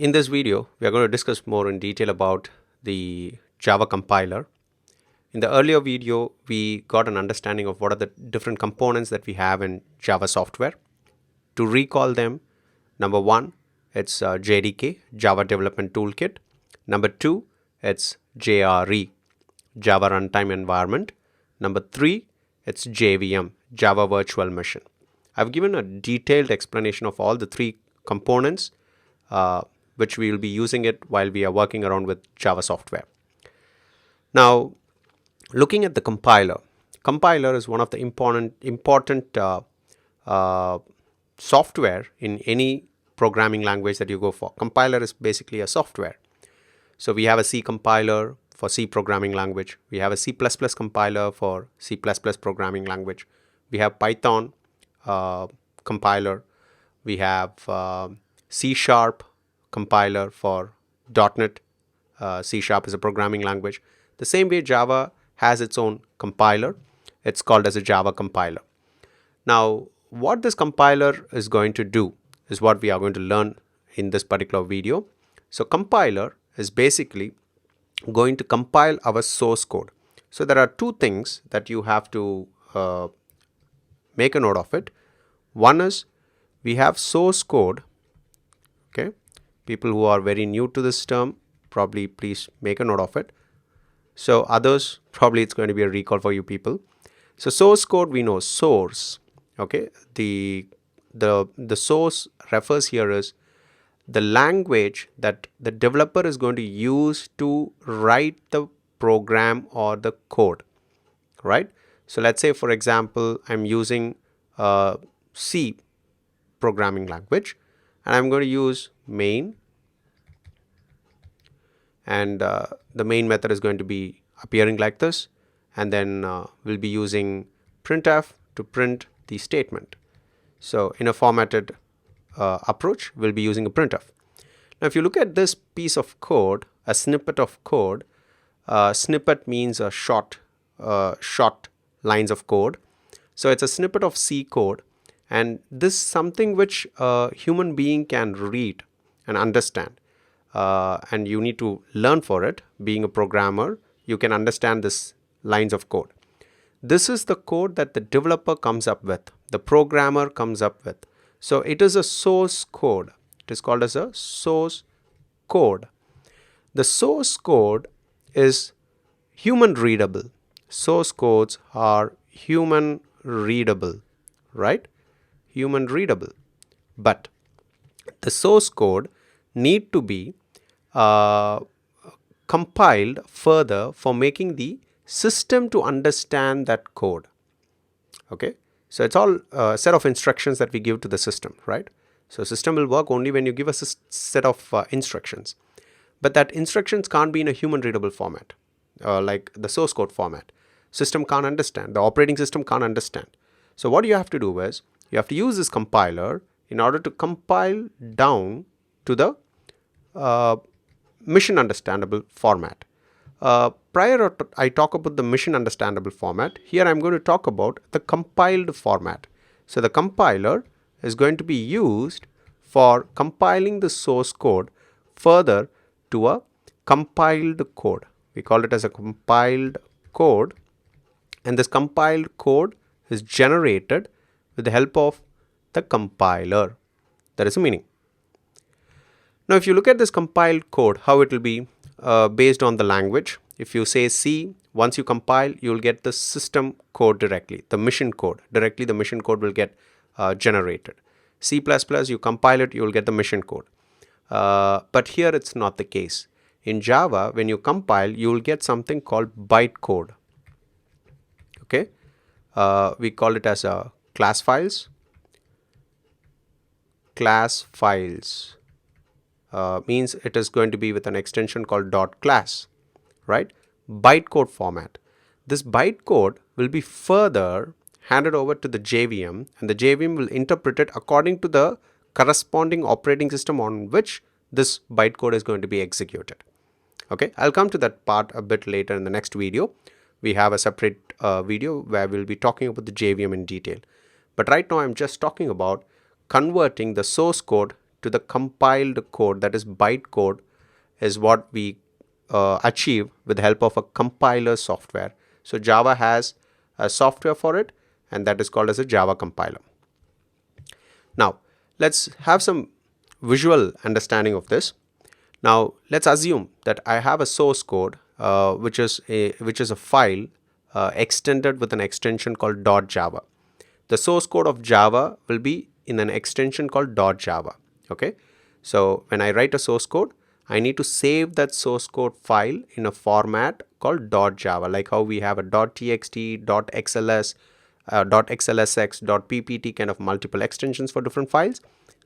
In this video, we are going to discuss more in detail about the Java compiler. In the earlier video, we got an understanding of what are the different components that we have in Java software. To recall them, number one, it's JDK, Java Development Toolkit. Number two, it's JRE, Java Runtime Environment. Number three, it's JVM, Java Virtual Machine. I've given a detailed explanation of all the three components, which we will be using it while we are working around with Java software. Now, looking at the compiler is one of the important software in any programming language that you go for. Compiler is basically a software. So we have a C compiler for C programming language. We have a C++ compiler for C++ programming language. We have Python compiler. We have C# compiler for .NET. C# is a programming language. The same way Java has its own compiler. It's called as a Java compiler. Now, what this compiler is going to do is what we are going to learn in this particular video. So compiler is basically going to compile our source code. So there are two things that you have to make a note of it. One is we have source code. Okay, people who are very new to this term, probably please make a note of it. So others, probably it's going to be a recall for you people. So source code, we know source. Okay, the source refers here is the language that the developer is going to use to write the program or the code, right? So let's say, for example, I'm using C programming language, and I'm going to use main, and the main method is going to be appearing like this, and then we'll be using printf to print the statement. So in a formatted approach, we'll be using a printf. Now if you look at this piece of code, a snippet of code, snippet means a short lines of code. So it's a snippet of C code, and this is something which a human being can read and understand, and you need to learn for it. Being a programmer, you can understand this lines of code. This is the code that the developer comes up with, the programmer comes up with. So it is a source code. It is called as a source code. The source code is human readable. Source codes are human readable, right? Human readable. But the source code need to be compiled further for making the system to understand that code. Okay, so it's all a set of instructions that we give to the system, right? So system will work only when you give a set of instructions, but that instructions can't be in a human readable format, like the source code format. System can't understand, the operating system can't understand. So what you have to do is you have to use this compiler in order to compile down to the mission understandable format. Prior I talk about the mission understandable format, here I'm going to talk about the compiled format. So the compiler is going to be used for compiling the source code further to a compiled code. We call it as a compiled code, and this compiled code is generated with the help of the compiler. That is the meaning. Now if you look at this compiled code, how it will be based on the language. If you say C, once you compile, you will get the system code directly, the mission code. Directly the mission code will get generated. C++, you compile it, you will get the mission code. But here it's not the case. In Java, when you compile, you will get something called bytecode. Okay, we call it as a class files. Class files means it is going to be with an extension called .class, right? Bytecode format. This bytecode will be further handed over to the JVM, and the JVM will interpret it according to the corresponding operating system on which this bytecode is going to be executed. Okay, I'll come to that part a bit later in the next video. We have a separate video where we'll be talking about the JVM in detail. But right now I'm just talking about converting the source code to the compiled code, that is bytecode, is what we achieve with the help of a compiler software. So Java has a software for it, and that is called as a Java compiler. Now let's have some visual understanding of this. Now let's assume that I have a source code which is a file extended with an extension called .java. The source code of Java will be in an extension called .java. Okay, so when I write a source code, I need to save that source code file in a format called .java, like how we have a .txt, .xls, .xlsx, .ppt, kind of multiple extensions for different files.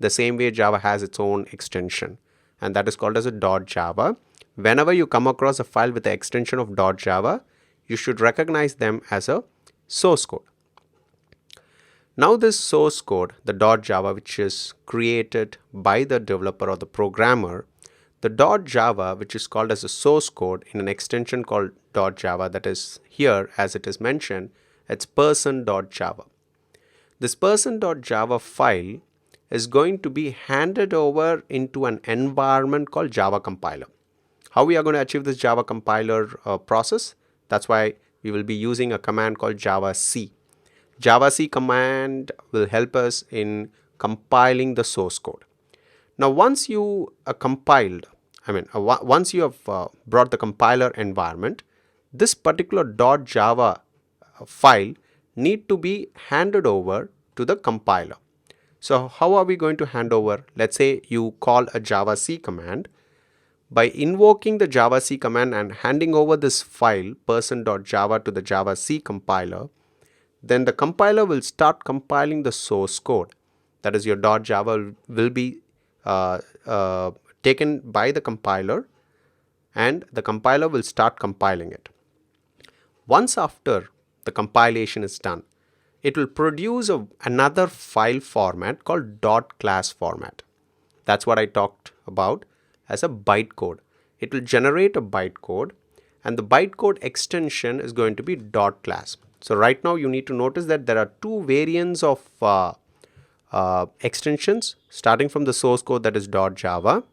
The same way Java has its own extension, and that is called as a .java. Whenever you come across a file with the extension of .java, you should recognize them as a source code. Now this source code, the .java, which is created by the developer or the programmer, the .java, which is called as a source code in an extension called .java, that is here as it is mentioned, it's person.java. This person.java file is going to be handed over into an environment called Java compiler. How we are going to achieve this Java compiler process? That's why we will be using a command called javac. Javac command will help us in compiling the source code. Now once you once you have brought the compiler environment, this particular .java file need to be handed over to the compiler. So how are we going to hand over? Let's say you call a javac command. By invoking the javac command and handing over this file person.java to the javac compiler, then the compiler will start compiling the source code. That is, your .java will be taken by the compiler, and the compiler will start compiling it. Once after the compilation is done, it will produce another file format called .class format. That's what I talked about as a bytecode. It will generate a bytecode, and the bytecode extension is going to be .class. So right now you need to notice that there are two variants of extensions, starting from the source code, that is .java,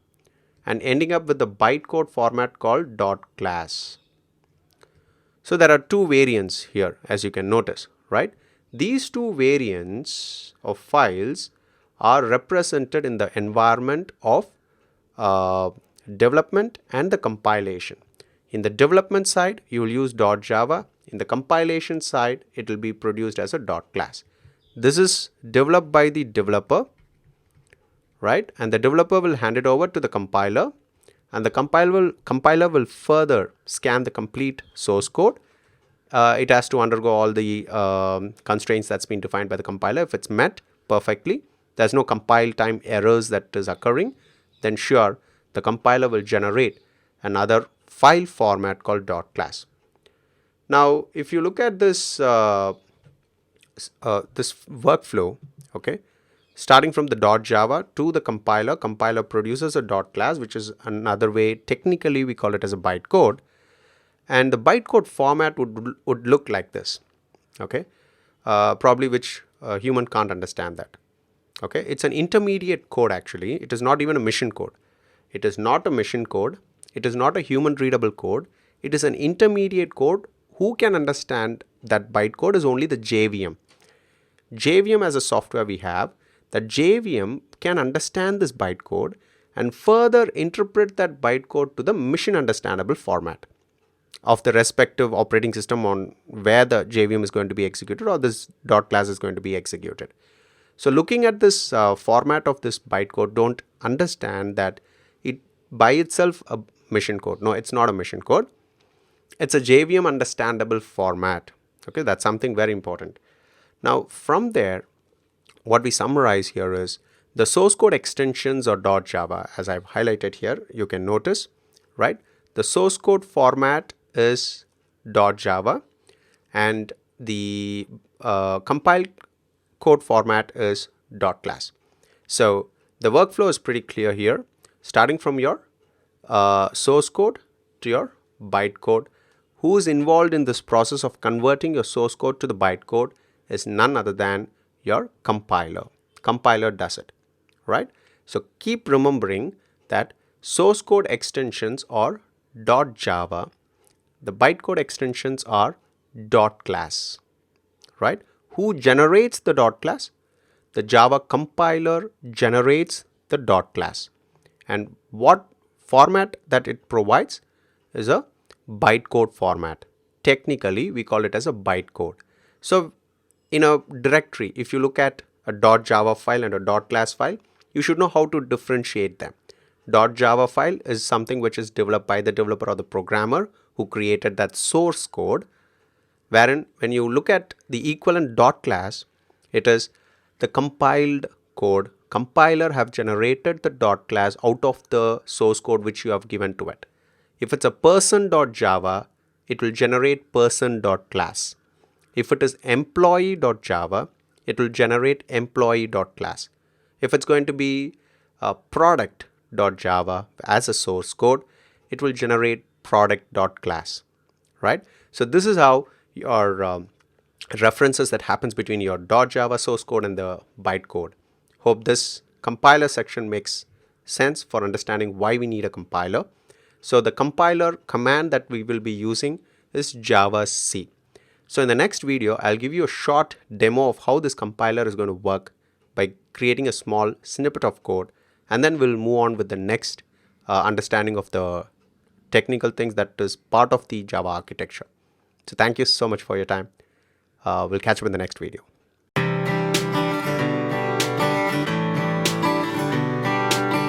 and ending up with the bytecode format called .class. So there are two variants here, as you can notice, right? These two variants of files are represented in the environment of development and the compilation. In the development side, you will use .java. In the compilation side, it will be produced as a .class. This is developed by the developer, right? And the developer will hand it over to the compiler, and the compiler will further scan the complete source code. It has to undergo all the constraints that's been defined by the compiler. If it's met perfectly, there's no compile time errors that is occurring, then sure, the compiler will generate another file format called .class. Now, if you look at this this workflow, okay, starting from the .java to the compiler produces a .class, which is another way, technically we call it as a bytecode, and the bytecode format would look like this, okay, probably which a human can't understand that. Okay, it's an intermediate code actually. It is not even a mission code. It is not a mission code. It is not a human readable code. It is an intermediate code. Who can understand that bytecode is only the JVM. JVM as a software we have, that JVM can understand this bytecode and further interpret that bytecode to the mission understandable format of the respective operating system on where the JVM is going to be executed, or this .class is going to be executed. So looking at this format of this bytecode, don't understand that it by itself a mission code. No, it's not a mission code. It's a JVM understandable format. Okay, that's something very important. Now from there, what we summarize here is the source code extensions or .java, as I've highlighted here, you can notice, right? The source code format is .java, and the compiled code format is .class. So the workflow is pretty clear here, starting from your source code to your bytecode. Who is involved in this process of converting your source code to the bytecode is none other than your compiler. Compiler does it, right? So keep remembering that source code extensions are .java, the bytecode extensions are .class, right? Who generates the .class? The Java compiler generates the .class, and what format that it provides is a bytecode format. Technically, we call it as a bytecode. So in a directory, if you look at a .java file and a .class file, you should know how to differentiate them. .java file is something which is developed by the developer or the programmer who created that source code, wherein when you look at the equivalent .class, it is the compiled code. Compiler have generated the .class out of the source code which you have given to it. If it's a person.java, it will generate person.class. If it is employee.java, it will generate employee.class. If it's going to be product.java as a source code, it will generate product.class, right? So this is how your references that happens between your .java source code and the bytecode. Hope this compiler section makes sense for understanding why we need a compiler. So the compiler command that we will be using is javac. So in the next video, I'll give you a short demo of how this compiler is going to work by creating a small snippet of code, and then we'll move on with the next understanding of the technical things that is part of the Java architecture. So thank you so much for your time. We'll catch up in the next video.